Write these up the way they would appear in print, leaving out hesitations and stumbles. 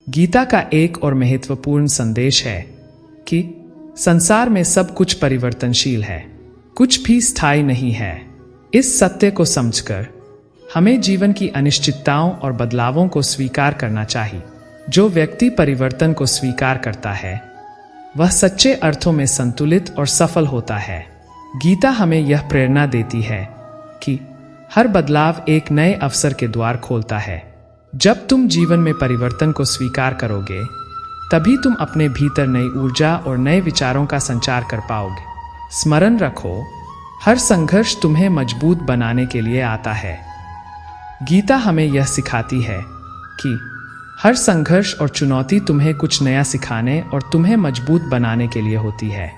गीता का एक और महत्वपूर्ण संदेश है कि संसार में सब कुछ परिवर्तनशील है, कुछ भी स्थायी नहीं है। इस सत्य को समझकर हमें जीवन की अनिश्चितताओं और बदलावों को स्वीकार करना चाहिए। जो व्यक्ति परिवर्तन को स्वीकार करता है वह सच्चे अर्थों में संतुलित और सफल होता है। गीता हमें यह प्रेरणा देती है कि हर बदलाव एक नए अवसर के द्वार खोलता है। जब तुम जीवन में परिवर्तन को स्वीकार करोगे तभी तुम अपने भीतर नई ऊर्जा और नए विचारों का संचार कर पाओगे। स्मरण रखो, हर संघर्ष तुम्हें मजबूत बनाने के लिए आता है। गीता हमें यह सिखाती है कि हर संघर्ष और चुनौती तुम्हें कुछ नया सिखाने और तुम्हें मजबूत बनाने के लिए होती है।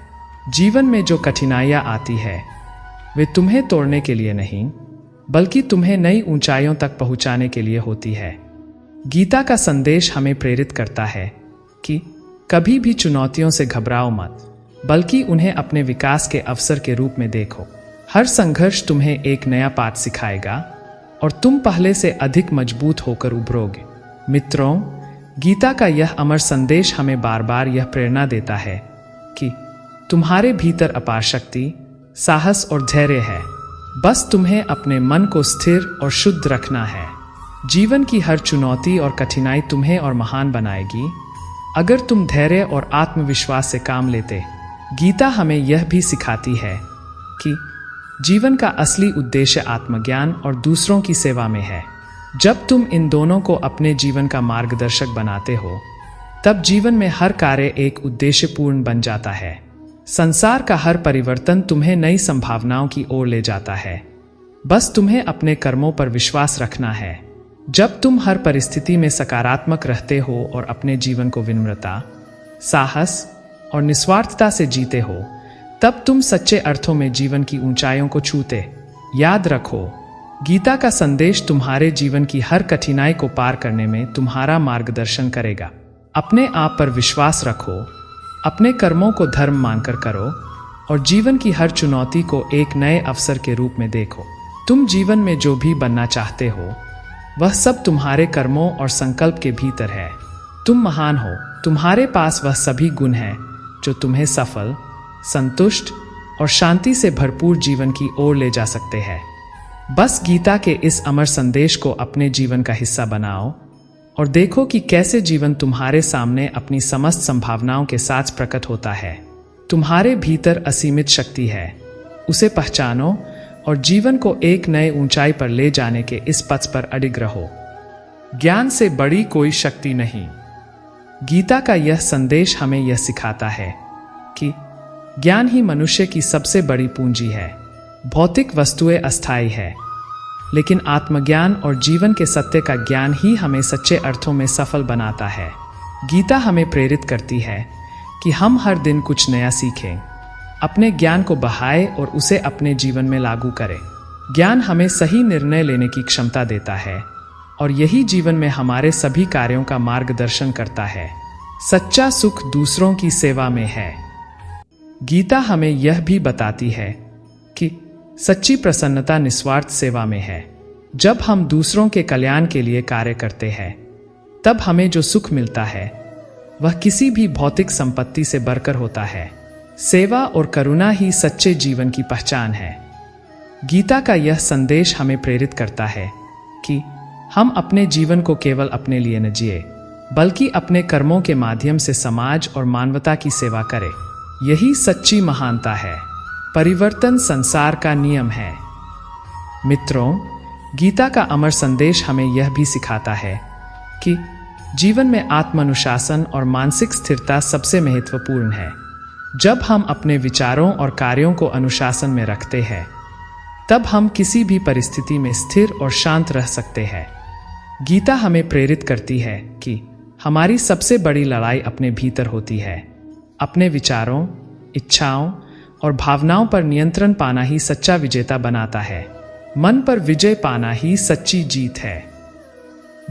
जीवन में जो कठिनाइयाँ आती है वे तुम्हें तोड़ने के लिए नहीं बल्कि तुम्हें नई ऊंचाइयों तक पहुंचाने के लिए होती है। गीता का संदेश हमें प्रेरित करता है कि कभी भी चुनौतियों से घबराओ मत, बल्कि उन्हें अपने विकास के अवसर के रूप में देखो। हर संघर्ष तुम्हें एक नया पाठ सिखाएगा और तुम पहले से अधिक मजबूत होकर उभरोगे। मित्रों, गीता का यह अमर संदेश हमें बार बार यह प्रेरणा देता है कि तुम्हारे भीतर अपार शक्ति, साहस और धैर्य है। बस तुम्हें अपने मन को स्थिर और शुद्ध रखना है। जीवन की हर चुनौती और कठिनाई तुम्हें और महान बनाएगी अगर तुम धैर्य और आत्मविश्वास से काम लेते। गीता हमें यह भी सिखाती है कि जीवन का असली उद्देश्य आत्मज्ञान और दूसरों की सेवा में है। जब तुम इन दोनों को अपने जीवन का मार्गदर्शक बनाते हो तब जीवन में हर कार्य एक उद्देश्यपूर्ण बन जाता है। संसार का हर परिवर्तन तुम्हें नई संभावनाओं की ओर ले जाता है। बस तुम्हें अपने कर्मों पर विश्वास रखना है। जब तुम हर परिस्थिति में सकारात्मक रहते हो और अपने जीवन को विनम्रता, साहस और निस्वार्थता से जीते हो तब तुम सच्चे अर्थों में जीवन की ऊंचाइयों को छूते। याद रखो, गीता का संदेश तुम्हारे जीवन की हर कठिनाई को पार करने में तुम्हारा मार्गदर्शन करेगा। अपने आप पर विश्वास रखो, अपने कर्मों को धर्म मानकर करो और जीवन की हर चुनौती को एक नए अवसर के रूप में देखो। तुम जीवन में जो भी बनना चाहते हो वह सब तुम्हारे कर्मों और संकल्प के भीतर है। तुम महान हो, तुम्हारे पास वह सभी गुण हैं जो तुम्हें सफल, संतुष्ट और शांति से भरपूर जीवन की ओर ले जा सकते हैं। बस गीता के इस अमर संदेश को अपने जीवन का हिस्सा बनाओ और देखो कि कैसे जीवन तुम्हारे सामने अपनी समस्त संभावनाओं के साथ प्रकट होता है। तुम्हारे भीतर असीमित शक्ति है, उसे पहचानो और जीवन को एक नए ऊंचाई पर ले जाने के इस पथ पर अडिग रहो। ज्ञान से बड़ी कोई शक्ति नहीं। गीता का यह संदेश हमें यह सिखाता है कि ज्ञान ही मनुष्य की सबसे बड़ी पूंजी है। भौतिक वस्तुएं अस्थायी है, लेकिन आत्मज्ञान और जीवन के सत्य का ज्ञान ही हमें सच्चे अर्थों में सफल बनाता है। गीता हमें प्रेरित करती है कि हम हर दिन कुछ नया सीखें, अपने ज्ञान को बढ़ाएं और उसे अपने जीवन में लागू करें। ज्ञान हमें सही निर्णय लेने की क्षमता देता है और यही जीवन में हमारे सभी कार्यों का मार्गदर्शन करता है। सच्चा सुख दूसरों की सेवा में है। गीता हमें यह भी बताती है कि सच्ची प्रसन्नता निस्वार्थ सेवा में है। जब हम दूसरों के कल्याण के लिए कार्य करते हैं तब हमें जो सुख मिलता है वह किसी भी भौतिक संपत्ति से बढ़कर होता है। सेवा और करुणा ही सच्चे जीवन की पहचान है। गीता का यह संदेश हमें प्रेरित करता है कि हम अपने जीवन को केवल अपने लिए न जिए बल्कि अपने कर्मों के माध्यम से समाज और मानवता की सेवा करें। यही सच्ची महानता है। परिवर्तन संसार का नियम है। मित्रों, गीता का अमर संदेश हमें यह भी सिखाता है कि जीवन में आत्मानुशासन और मानसिक स्थिरता सबसे महत्वपूर्ण है। जब हम अपने विचारों और कार्यों को अनुशासन में रखते हैं तब हम किसी भी परिस्थिति में स्थिर और शांत रह सकते हैं। गीता हमें प्रेरित करती है कि हमारी सबसे बड़ी लड़ाई अपने भीतर होती है। अपने विचारों, इच्छाओं और भावनाओं पर नियंत्रण पाना ही सच्चा विजेता बनाता है। मन पर विजय पाना ही सच्ची जीत है।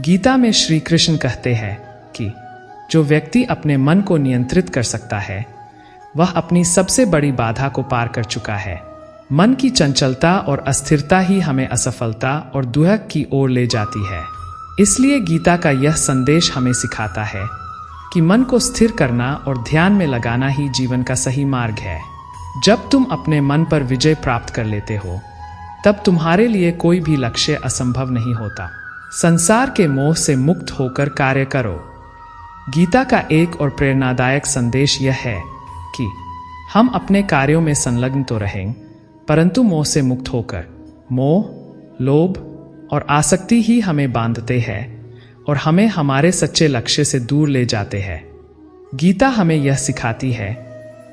गीता में श्री कृष्ण कहते हैं कि जो व्यक्ति अपने मन को नियंत्रित कर सकता है वह अपनी सबसे बड़ी बाधा को पार कर चुका है। मन की चंचलता और अस्थिरता ही हमें असफलता और दुख की ओर ले जाती है। इसलिए गीता का यह संदेश हमें सिखाता है कि मन को स्थिर करना और ध्यान में लगाना ही जीवन का सही मार्ग है। जब तुम अपने मन पर विजय प्राप्त कर लेते हो, तब तुम्हारे लिए कोई भी लक्ष्य असंभव नहीं होता। संसार के मोह से मुक्त होकर कार्य करो। गीता का एक और प्रेरणादायक संदेश यह है कि हम अपने कार्यों में संलग्न तो रहें, परंतु मोह से मुक्त होकर। मोह, लोभ और आसक्ति ही हमें बांधते हैं और हमें हमारे सच्चे लक्ष्य से दूर ले जाते हैं। गीता हमें यह सिखाती है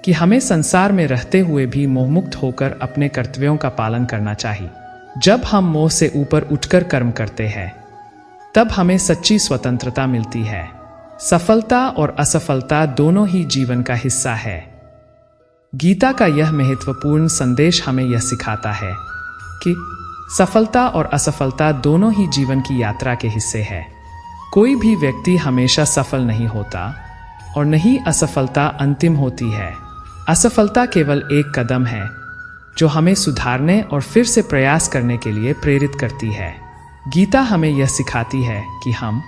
कि हमें संसार में रहते हुए भी मोहमुक्त होकर अपने कर्तव्यों का पालन करना चाहिए। जब हम मोह से ऊपर उठकर कर्म करते हैं, तब हमें सच्ची स्वतंत्रता मिलती है। सफलता और असफलता दोनों ही जीवन का हिस्सा है। गीता का यह महत्वपूर्ण संदेश हमें यह सिखाता है कि सफलता और असफलता दोनों ही जीवन की यात्रा के हिस्से हैं। कोई भी व्यक्ति हमेशा सफल नहीं होता और न ही असफलता अंतिम होती है। असफलता केवल एक कदम है जो हमें सुधारने और फिर से प्रयास करने के लिए प्रेरित करती है। गीता हमें यह सिखाती है कि हम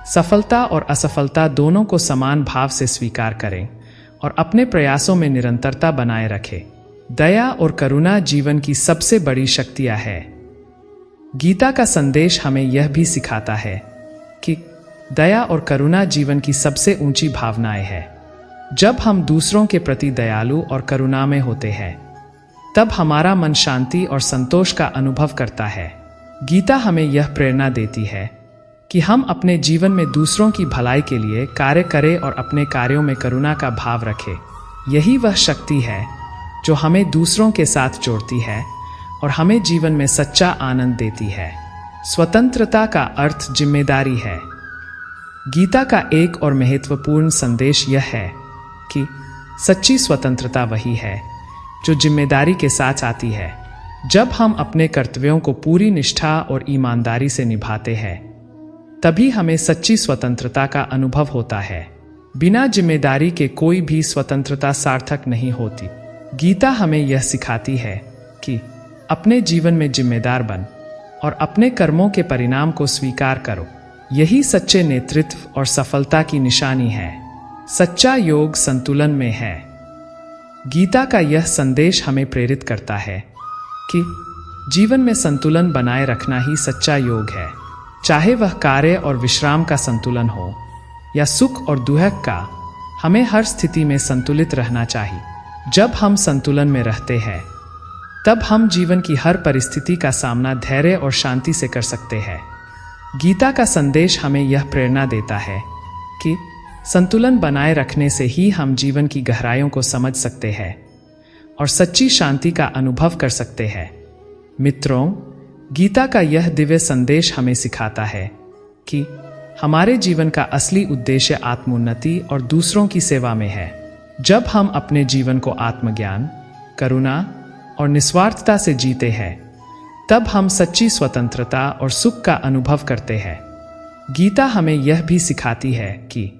सफलता और असफलता दोनों को समान भाव से स्वीकार करें और अपने प्रयासों में निरंतरता बनाए रखें। दया और करुणा जीवन की सबसे बड़ी शक्तियां हैं। गीता का संदेश हमें यह भी सिखाता है कि दया और करुणा जीवन की सबसे ऊंची भावनाएं हैं। जब हम दूसरों के प्रति दयालु और करुणामय होते हैं, तब हमारा मन शांति और संतोष का अनुभव करता है। गीता हमें यह प्रेरणा देती है कि हम अपने जीवन में दूसरों की भलाई के लिए कार्य करें और अपने कार्यों में करुणा का भाव रखें। यही वह शक्ति है जो हमें दूसरों के साथ जोड़ती है और हमें जीवन में सच्चा आनंद देती है। स्वतंत्रता का अर्थ जिम्मेदारी है। गीता का एक और महत्वपूर्ण संदेश यह है कि सच्ची स्वतंत्रता वही है जो जिम्मेदारी के साथ आती है। जब हम अपने कर्तव्यों को पूरी निष्ठा और ईमानदारी से निभाते हैं, तभी हमें सच्ची स्वतंत्रता का अनुभव होता है। बिना जिम्मेदारी के कोई भी स्वतंत्रता सार्थक नहीं होती। गीता हमें यह सिखाती है कि अपने जीवन में जिम्मेदार बन और अपने कर्मों के परिणाम को स्वीकार करो। यही सच्चे नेतृत्व और सफलता की निशानी है। सच्चा योग संतुलन में है। गीता का यह संदेश हमें प्रेरित करता है कि जीवन में संतुलन बनाए रखना ही सच्चा योग है। चाहे वह कार्य और विश्राम का संतुलन हो या सुख और दुख का, हमें हर स्थिति में संतुलित रहना चाहिए। जब हम संतुलन में रहते हैं, तब हम जीवन की हर परिस्थिति का सामना धैर्य और शांति से कर सकते हैं। गीता का संदेश हमें यह प्रेरणा देता है कि संतुलन बनाए रखने से ही हम जीवन की गहराइयों को समझ सकते हैं और सच्ची शांति का अनुभव कर सकते हैं। मित्रों, गीता का यह दिव्य संदेश हमें सिखाता है कि हमारे जीवन का असली उद्देश्य आत्मोन्नति और दूसरों की सेवा में है। जब हम अपने जीवन को आत्मज्ञान, करुणा और निस्वार्थता से जीते हैं, तब हम सच्ची स्वतंत्रता और सुख का अनुभव करते हैं। गीता हमें यह भी सिखाती है कि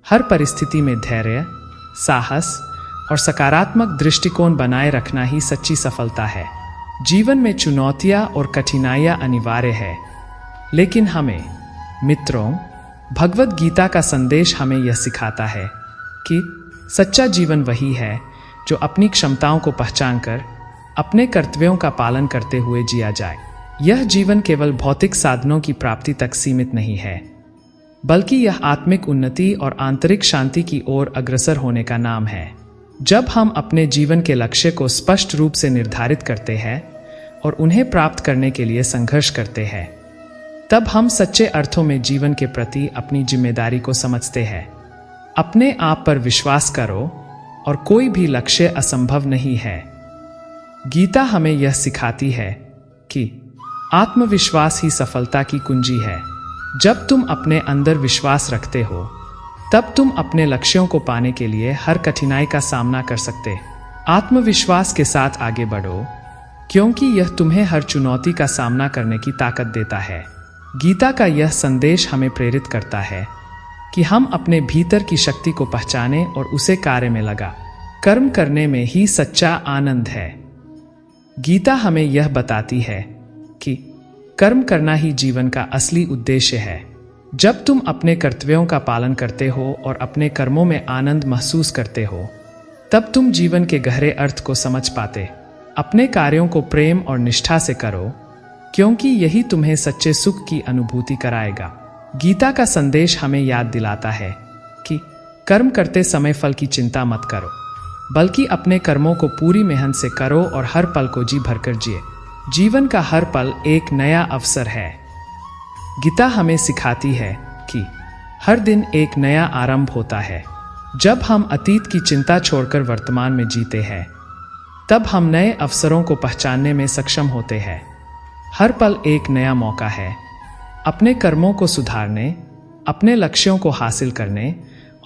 हर परिस्थिति में धैर्य, साहस और सकारात्मक दृष्टिकोण बनाए रखना ही सच्ची सफलता है। जीवन में चुनौतियां और कठिनाइयां अनिवार्य है, लेकिन हमें, मित्रों, भगवद गीता का संदेश हमें यह सिखाता है कि सच्चा जीवन वही है जो अपनी क्षमताओं को पहचानकर अपने कर्तव्यों का पालन करते हुए जिया जाए। यह जीवन केवल भौतिक साधनों की प्राप्ति तक सीमित नहीं है, बल्कि यह आत्मिक उन्नति और आंतरिक शांति की ओर अग्रसर होने का नाम है। जब हम अपने जीवन के लक्ष्य को स्पष्ट रूप से निर्धारित करते हैं और उन्हें प्राप्त करने के लिए संघर्ष करते हैं, तब हम सच्चे अर्थों में जीवन के प्रति अपनी जिम्मेदारी को समझते हैं। अपने आप पर विश्वास करो और कोई भी लक्ष्य असंभव नहीं है। गीता हमें यह सिखाती है कि आत्मविश्वास ही सफलता की कुंजी है। जब तुम अपने अंदर विश्वास रखते हो, तब तुम अपने लक्ष्यों को पाने के लिए हर कठिनाई का सामना कर सकते। आत्मविश्वास के साथ आगे बढ़ो, क्योंकि यह तुम्हें हर चुनौती का सामना करने की ताकत देता है। गीता का यह संदेश हमें प्रेरित करता है कि हम अपने भीतर की शक्ति को पहचानें और उसे कार्य में लगा कर्म करने में ही सच्चा आनंद है। गीता हमें यह बताती है कि कर्म करना ही जीवन का असली उद्देश्य है। जब तुम अपने कर्तव्यों का पालन करते हो और अपने कर्मों में आनंद महसूस करते हो, तब तुम जीवन के गहरे अर्थ को समझ पाते। अपने कार्यों को प्रेम और निष्ठा से करो, क्योंकि यही तुम्हें सच्चे सुख की अनुभूति कराएगा। गीता का संदेश हमें याद दिलाता है कि कर्म करते समय फल की चिंता मत करो, बल्कि अपने कर्मों को पूरी मेहनत से करो और हर पल को जी भरकर जिए। जीवन का हर पल एक नया अवसर है। गीता हमें सिखाती है कि हर दिन एक नया आरंभ होता है। जब हम अतीत की चिंता छोड़कर वर्तमान में जीते हैं, तब हम नए अवसरों को पहचानने में सक्षम होते हैं। हर पल एक नया मौका है अपने कर्मों को सुधारने, अपने लक्ष्यों को हासिल करने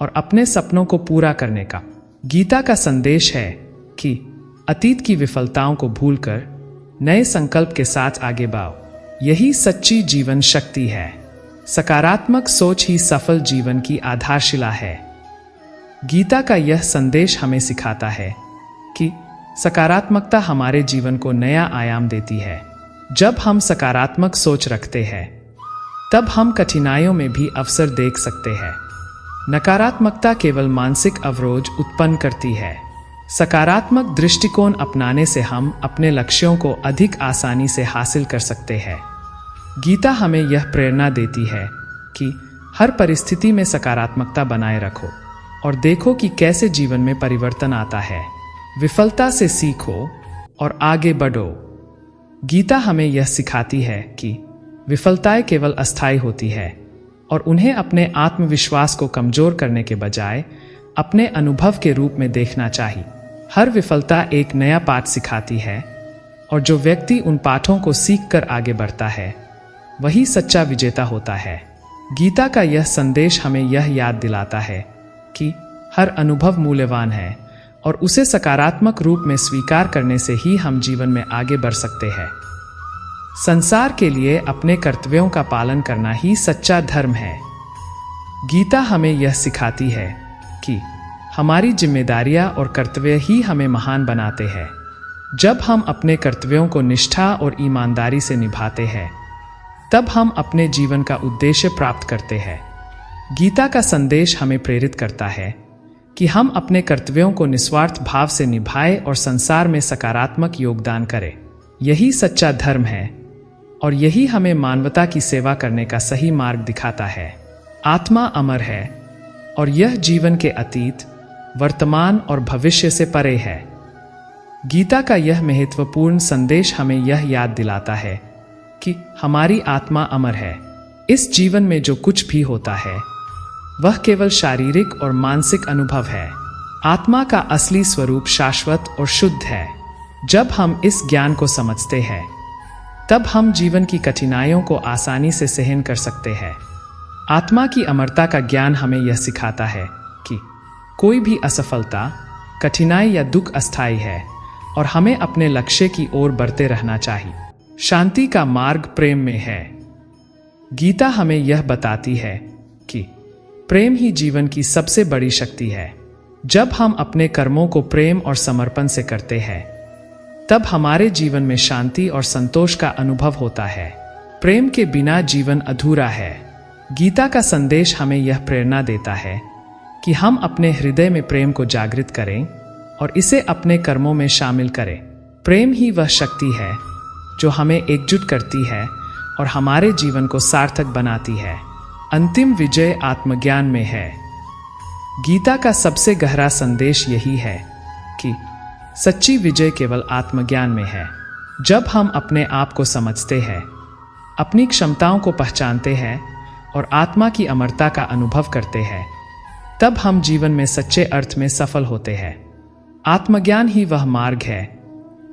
और अपने सपनों को पूरा करने का। गीता का संदेश है कि अतीत की विफलताओं को भूलकर नए संकल्प के साथ आगे बढ़ो। यही सच्ची जीवन शक्ति है। सकारात्मक सोच ही सफल जीवन की आधारशिला है। गीता का यह संदेश हमें सिखाता है कि सकारात्मकता हमारे जीवन को नया आयाम देती है। जब हम सकारात्मक सोच रखते हैं, तब हम कठिनाइयों में भी अवसर देख सकते हैं। नकारात्मकता केवल मानसिक अवरोध उत्पन्न करती है। सकारात्मक दृष्टिकोण अपनाने से हम अपने लक्ष्यों को अधिक आसानी से हासिल कर सकते हैं। गीता हमें यह प्रेरणा देती है कि हर परिस्थिति में सकारात्मकता बनाए रखो और देखो कि कैसे जीवन में परिवर्तन आता है। विफलता से सीखो और आगे बढ़ो। गीता हमें यह सिखाती है कि विफलताएं केवल अस्थायी होती है और उन्हें अपने आत्मविश्वास को कमजोर करने के बजाय अपने अनुभव के रूप में देखना चाहिए। हर विफलता एक नया पाठ सिखाती है और जो व्यक्ति उन पाठों को सीखकर आगे बढ़ता है, वही सच्चा विजेता होता है। गीता का यह संदेश हमें यह याद दिलाता है कि हर अनुभव मूल्यवान है और उसे सकारात्मक रूप में स्वीकार करने से ही हम जीवन में आगे बढ़ सकते हैं। संसार के लिए अपने कर्तव्यों का पालन करना ही सच्चा धर्म है। गीता हमें यह सिखाती है कि हमारी जिम्मेदारियां और कर्तव्य ही हमें महान बनाते हैं। जब हम अपने कर्तव्यों को निष्ठा और ईमानदारी से निभाते हैं, तब हम अपने जीवन का उद्देश्य प्राप्त करते हैं। गीता का संदेश हमें प्रेरित करता है कि हम अपने कर्तव्यों को निस्वार्थ भाव से निभाएं और संसार में सकारात्मक योगदान करें। यही सच्चा धर्म है और यही हमें मानवता की सेवा करने का सही मार्ग दिखाता है। आत्मा अमर है और यह जीवन के अतीत, वर्तमान और भविष्य से परे है। गीता का यह महत्वपूर्ण संदेश हमें यह याद दिलाता है कि हमारी आत्मा अमर है। इस जीवन में जो कुछ भी होता है, वह केवल शारीरिक और मानसिक अनुभव है। आत्मा का असली स्वरूप शाश्वत और शुद्ध है। जब हम इस ज्ञान को समझते हैं, तब हम जीवन की कठिनाइयों को आसानी से सहन कर सकते हैं। आत्मा की अमरता का ज्ञान हमें यह सिखाता है कि कोई भी असफलता, कठिनाई या दुख अस्थायी है और हमें अपने लक्ष्य की ओर बढ़ते रहना चाहिए। शांति का मार्ग प्रेम में है। गीता हमें यह बताती है कि प्रेम ही जीवन की सबसे बड़ी शक्ति है। जब हम अपने कर्मों को प्रेम और समर्पण से करते हैं, तब हमारे जीवन में शांति और संतोष का अनुभव होता है। प्रेम के बिना जीवन अधूरा है। गीता का संदेश हमें यह प्रेरणा देता है कि हम अपने हृदय में प्रेम को जागृत करें और इसे अपने कर्मों में शामिल करें। प्रेम ही वह शक्ति है जो हमें एकजुट करती है और हमारे जीवन को सार्थक बनाती है। अंतिम विजय आत्मज्ञान में है। गीता का सबसे गहरा संदेश यही है कि सच्ची विजय केवल आत्मज्ञान में है। जब हम अपने आप को समझते हैं, अपनी क्षमताओं को पहचानते हैं और आत्मा की अमरता का अनुभव करते हैं, तब हम जीवन में सच्चे अर्थ में सफल होते हैं। आत्मज्ञान ही वह मार्ग है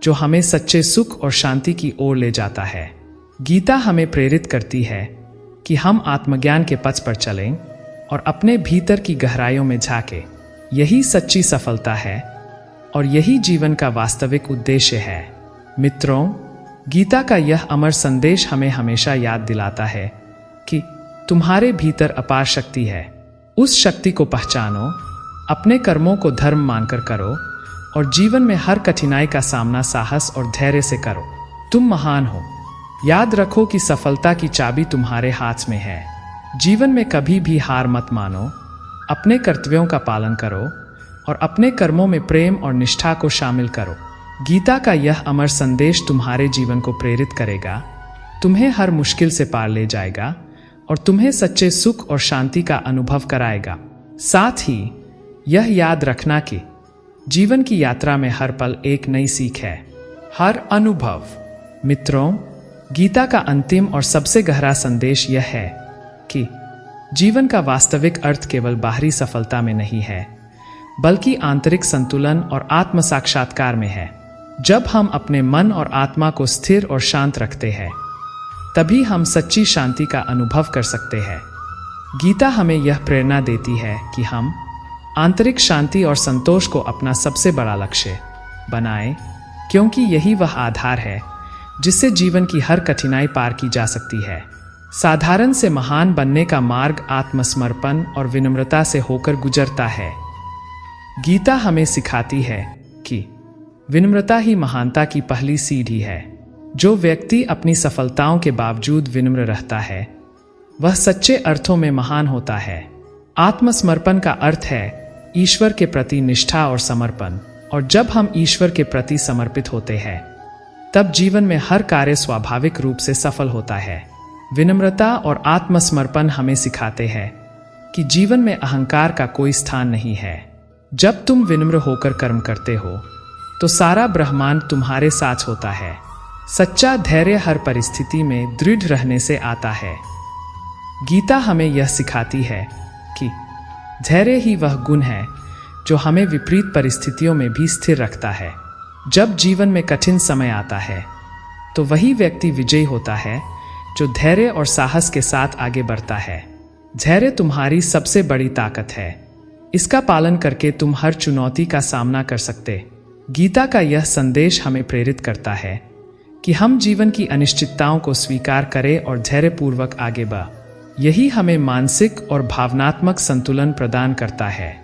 जो हमें सच्चे सुख और शांति की ओर ले जाता है। गीता हमें प्रेरित करती है कि हम आत्मज्ञान के पथ पर चलें और अपने भीतर की गहराइयों में झांकें। यही सच्ची सफलता है और यही जीवन का वास्तविक उद्देश्य है। मित्रों, गीता का यह अमर संदेश हमें हमेशा याद दिलाता है कि तुम्हारे भीतर अपार शक्ति है। उस शक्ति को पहचानो, अपने कर्मों को धर्म मानकर करो और जीवन में हर कठिनाई का सामना साहस और धैर्य से करो। तुम महान हो। याद रखो कि सफलता की चाबी तुम्हारे हाथ में है। जीवन में कभी भी हार मत मानो, अपने कर्तव्यों का पालन करो और अपने कर्मों में प्रेम और निष्ठा को शामिल करो। गीता का यह अमर संदेश तुम्हारे जीवन को प्रेरित करेगा, तुम्हें हर मुश्किल से पार ले जाएगा और तुम्हें सच्चे सुख और शांति का अनुभव कराएगा। साथ ही यह याद रखना कि जीवन की यात्रा में हर पल एक नई सीख है, हर अनुभव। मित्रों, गीता का अंतिम और सबसे गहरा संदेश यह है कि जीवन का वास्तविक अर्थ केवल बाहरी सफलता में नहीं है, बल्कि आंतरिक संतुलन और आत्म साक्षात्कार में है। जब हम अपने मन और आत्मा को स्थिर और शांत रखते हैं, तभी हम सच्ची शांति का अनुभव कर सकते हैं। गीता हमें यह प्रेरणा देती है कि हम आंतरिक शांति और संतोष को अपना सबसे बड़ा लक्ष्य बनाएं, क्योंकि यही वह आधार है जिससे जीवन की हर कठिनाई पार की जा सकती है। साधारण से महान बनने का मार्ग आत्मसमर्पण और विनम्रता से होकर गुजरता है। गीता हमें सिखाती है कि विनम्रता ही महानता की पहली सीढ़ी है। जो व्यक्ति अपनी सफलताओं के बावजूद विनम्र रहता है, वह सच्चे अर्थों में महान होता है। आत्मसमर्पण का अर्थ है ईश्वर के प्रति निष्ठा और समर्पण, और जब हम ईश्वर के प्रति समर्पित होते हैं, तब जीवन में हर कार्य स्वाभाविक रूप से सफल होता है। विनम्रता और आत्मसमर्पण हमें सिखाते हैं कि जीवन में अहंकार का कोई स्थान नहीं है। जब तुम विनम्र होकर कर्म करते हो, तो सारा ब्रह्मांड तुम्हारे साथ होता है। सच्चा धैर्य हर परिस्थिति में दृढ़ रहने से आता है। गीता हमें यह सिखाती है कि धैर्य ही वह गुण है जो हमें विपरीत परिस्थितियों में भी स्थिर रखता है। जब जीवन में कठिन समय आता है, तो वही व्यक्ति विजयी होता है जो धैर्य और साहस के साथ आगे बढ़ता है। धैर्य तुम्हारी सबसे बड़ी ताकत है। इसका पालन करके तुम हर चुनौती का सामना कर सकते। गीता का यह संदेश हमें प्रेरित करता है कि हम जीवन की अनिश्चितताओं को स्वीकार करें और धैर्यपूर्वक आगे बढ़ें। यही हमें मानसिक और भावनात्मक संतुलन प्रदान करता है।